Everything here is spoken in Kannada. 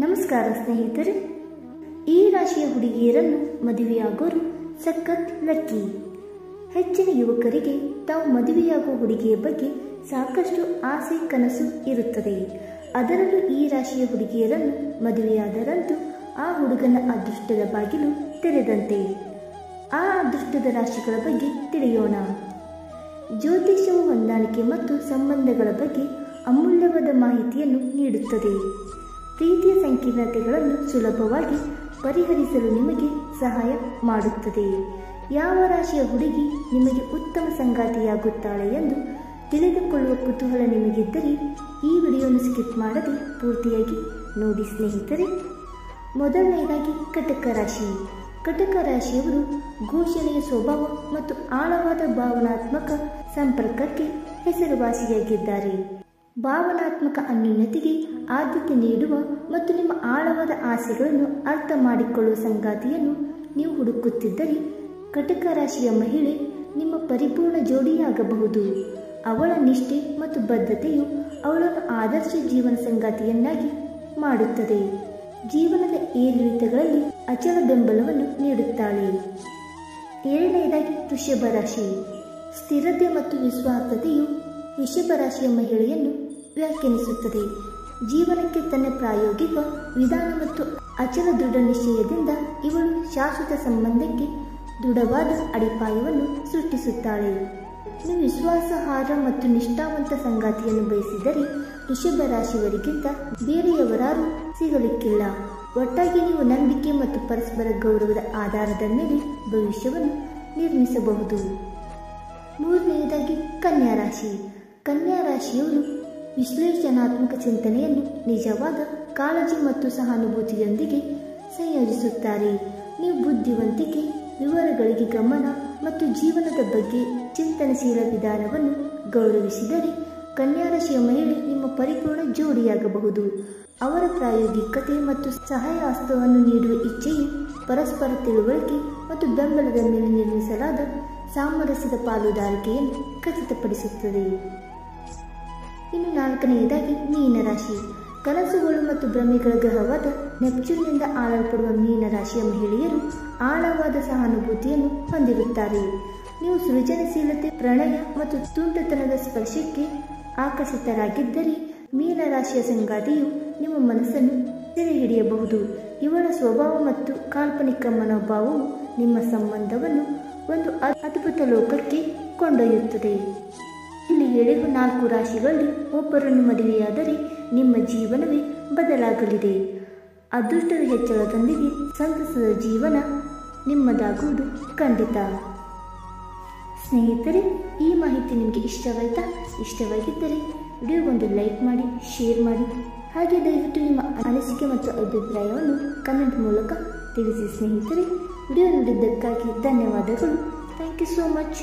ನಮಸ್ಕಾರ ಸ್ನೇಹಿತರೆ, ಈ ರಾಶಿಯ ಹುಡುಗಿಯರನ್ನು ಮದುವೆಯಾಗೋರು ಸಖತ್ ಲಕ್ಕಿ. ಹೆಚ್ಚಿನ ಯುವಕರಿಗೆ ತಾವು ಮದುವೆಯಾಗುವ ಹುಡುಗಿಯ ಬಗ್ಗೆ ಸಾಕಷ್ಟು ಆಸೆ ಕನಸು ಇರುತ್ತದೆ. ಅದರಲ್ಲೂ ಈ ರಾಶಿಯ ಹುಡುಗಿಯರನ್ನು ಮದುವೆಯಾದರಂತೂ ಆ ಹುಡುಗನ ಅದೃಷ್ಟದ ಬಾಗಿಲು ತೆರೆದಂತೆ. ಆ ಅದೃಷ್ಟದ ರಾಶಿಗಳ ಬಗ್ಗೆ ತಿಳಿಯೋಣ. ಜ್ಯೋತಿಷ್ಯವು ಹೊಂದಾಣಿಕೆ ಮತ್ತು ಸಂಬಂಧಗಳ ಬಗ್ಗೆ ಅಮೂಲ್ಯವಾದ ಮಾಹಿತಿಯನ್ನು ನೀಡುತ್ತದೆ. ಪ್ರೀತಿಯ ಸಂಕೀರ್ಣತೆಗಳನ್ನು ಸುಲಭವಾಗಿ ಪರಿಹರಿಸಲು ನಿಮಗೆ ಸಹಾಯ ಮಾಡುತ್ತದೆ. ಯಾವ ರಾಶಿಯ ಹುಡುಗಿ ನಿಮಗೆ ಉತ್ತಮ ಸಂಗಾತಿಯಾಗುತ್ತಾಳೆ ಎಂದು ತಿಳಿದುಕೊಳ್ಳುವ ಕುತೂಹಲ ನಿಮಗಿದ್ದರೆ ಈ ವಿಡಿಯೋವನ್ನು ಸ್ಕಿಪ್ ಮಾಡದೆ ಪೂರ್ತಿಯಾಗಿ ನೋಡಿ ಸ್ನೇಹಿತರೆ. ಮೊದಲನೆಯದಾಗಿ ಕಟಕ ರಾಶಿ. ಕಟಕ ರಾಶಿಯವರು ಘೋಷಣೆಯ ಸ್ವಭಾವ ಮತ್ತು ಆಳವಾದ ಭಾವನಾತ್ಮಕ ಸಂಪರ್ಕಕ್ಕೆ ಹೆಸರುವಾಸಿಯಾಗಿದ್ದಾರೆ. ಭಾವನಾತ್ಮಕ ಅನ್ಯೋನ್ಯತೆಗೆ ಆದ್ಯತೆ ನೀಡುವ ಮತ್ತು ನಿಮ್ಮ ಆಳವಾದ ಆಸೆಗಳನ್ನು ಅರ್ಥ ಮಾಡಿಕೊಳ್ಳುವ ಸಂಗಾತಿಯನ್ನು ನೀವು ಹುಡುಕುತ್ತಿದ್ದರೆ ಕಟಕ ರಾಶಿಯ ಮಹಿಳೆ ನಿಮ್ಮ ಪರಿಪೂರ್ಣ ಜೋಡಿಯಾಗಬಹುದು. ಅವಳ ನಿಷ್ಠೆ ಮತ್ತು ಬದ್ಧತೆಯು ಅವಳನ್ನು ಆದರ್ಶ ಜೀವನ ಸಂಗಾತಿಯನ್ನಾಗಿ ಮಾಡುತ್ತದೆ. ಜೀವನದ ಏರಿಳಿತಗಳಲ್ಲಿ ಅಚಲ ಬೆಂಬಲವನ್ನು ನೀಡುತ್ತಾಳೆ. ಎರಡನೆಯದಾಗಿ ವೃಷಭ ರಾಶಿ. ಸ್ಥಿರತೆ ಮತ್ತು ವಿಶ್ವಾಸಾರ್ಹತೆಯು ವೃಷಭ ರಾಶಿಯ ಮಹಿಳೆಯನ್ನು ವ್ಯಾಖ್ಯಾನಿಸುತ್ತದೆ. ಜೀವನಕ್ಕೆ ತನ್ನ ಪ್ರಾಯೋಗಿಕ ವಿಧಾನ ಮತ್ತು ಅಚಲ ದೃಢ ನಿಶ್ಚಯದಿಂದ ಇವಳು ಶಾಶ್ವತ ಸಂಬಂಧಕ್ಕೆ ದೃಢವಾದ ಅಡಿಪಾಯವನ್ನು ಸೃಷ್ಟಿಸುತ್ತಾಳೆ. ನೀವು ವಿಶ್ವಾಸಾರ್ಹ ಮತ್ತು ನಿಷ್ಠಾವಂತ ಸಂಗಾತಿಯನ್ನು ಬಯಸಿದರೆ ವೃಷಭ ರಾಶಿಯವರಿಗಿಂತ ಬೇರೆಯವರಾರು ಸಿಗಲಿಕ್ಕಿಲ್ಲ. ಒಟ್ಟಾಗಿ ನೀವು ನಂಬಿಕೆ ಮತ್ತು ಪರಸ್ಪರ ಗೌರವದ ಆಧಾರದ ಮೇಲೆ ಭವಿಷ್ಯವನ್ನು ನಿರ್ಮಿಸಬಹುದು. ಮೂರನೆಯದಾಗಿ ಕನ್ಯಾ ರಾಶಿ. ಕನ್ಯಾ ರಾಶಿಯವರು ವಿಶ್ಲೇಷಣಾತ್ಮಕ ಚಿಂತನೆಯನ್ನು ನಿಜವಾದ ಕಾಳಜಿ ಮತ್ತು ಸಹಾನುಭೂತಿಯೊಂದಿಗೆ ಸಂಯೋಜಿಸುತ್ತಾರೆ. ನೀವು ಬುದ್ಧಿವಂತಿಕೆ, ವಿವರಗಳಿಗೆ ಗಮನ ಮತ್ತು ಜೀವನದ ಬಗ್ಗೆ ಚಿಂತನಶೀಲ ವಿಧಾನವನ್ನು ಗೌರವಿಸಿದರೆ ಕನ್ಯಾ ರಾಶಿಯ ಮಹಿಳೆ ನಿಮ್ಮ ಪರಿಪೂರ್ಣ ಜೋಡಿಯಾಗಬಹುದು. ಅವರ ಪ್ರಾಯೋಗಿಕತೆ ಮತ್ತು ಸಹಾಯ ಹಸ್ತವನ್ನು ನೀಡುವ ಇಚ್ಛೆಯು ಪರಸ್ಪರ ತಿಳುವಳಿಕೆ ಮತ್ತು ಬೆಂಬಲದ ಮೇಲೆ ನಿರ್ಮಿಸಲಾದ ಸಾಮರಸ್ಯದ ಪಾಲುದಾರಿಕೆಯನ್ನು ಖಚಿತಪಡಿಸುತ್ತದೆ. ಇನ್ನು ನಾಲ್ಕನೆಯದಾಗಿ ಮೀನರಾಶಿ. ಕನಸುಗಳು ಮತ್ತು ಭ್ರಮೆಗಳ ಗ್ರಹವಾದ ನೆಪ್ಚೂನ್ನಿಂದ ಆಳಲ್ಪಡುವ ಮೀನರಾಶಿಯ ಮಹಿಳೆಯರು ಆಳವಾದ ಸಹಾನುಭೂತಿಯನ್ನು ಹೊಂದಿರುತ್ತಾರೆ. ನೀವು ಸೃಜನಶೀಲತೆ, ಪ್ರಣಯ ಮತ್ತು ತುಂಟತನದ ಸ್ಪರ್ಶಕ್ಕೆ ಆಕರ್ಷಿತರಾಗಿದ್ದರೆ ಮೀನರಾಶಿಯ ಸಂಗಾತಿಯು ನಿಮ್ಮ ಮನಸ್ಸನ್ನು ಸೆರೆಹಿಡಿಯಬಹುದು. ಇವಳ ಸ್ವಭಾವ ಮತ್ತು ಕಾಲ್ಪನಿಕ ಮನೋಭಾವವು ನಿಮ್ಮ ಸಂಬಂಧವನ್ನು ಒಂದು ಅದ್ಭುತ ಲೋಕಕ್ಕೆ ಕೊಂಡೊಯ್ಯುತ್ತದೆ. ಇಲ್ಲಿ ಹೇಳಿರುವ 4 ರಾಶಿಗಳಲ್ಲಿ ಒಬ್ಬರನ್ನು ಮದುವೆಯಾದರೆ ನಿಮ್ಮ ಜೀವನವೇ ಬದಲಾಗಲಿದೆ. ಅದೃಷ್ಟದ ಹೆಚ್ಚಳದೊಂದಿಗೆ ಸಂತಸದ ಜೀವನ ನಿಮ್ಮದಾಗುವುದು ಖಂಡಿತ. ಸ್ನೇಹಿತರೆ, ಈ ಮಾಹಿತಿ ನಿಮಗೆ ಇಷ್ಟವಾಗಿದ್ದರೆ ವಿಡಿಯೋಗೊಂದು ಲೈಕ್ ಮಾಡಿ, ಶೇರ್ ಮಾಡಿ, ಹಾಗೆ ದಯವಿಟ್ಟು ನಿಮ್ಮ ಅನಿಸಿಕೆ ಮತ್ತು ಅಭಿಪ್ರಾಯವನ್ನು ಕಮೆಂಟ್ ಮೂಲಕ ತಿಳಿಸಿ ಸ್ನೇಹಿತರೆ. ವಿಡಿಯೋ ನೋಡಿದ್ದಕ್ಕಾಗಿ ಧನ್ಯವಾದಗಳು. Thank you so much.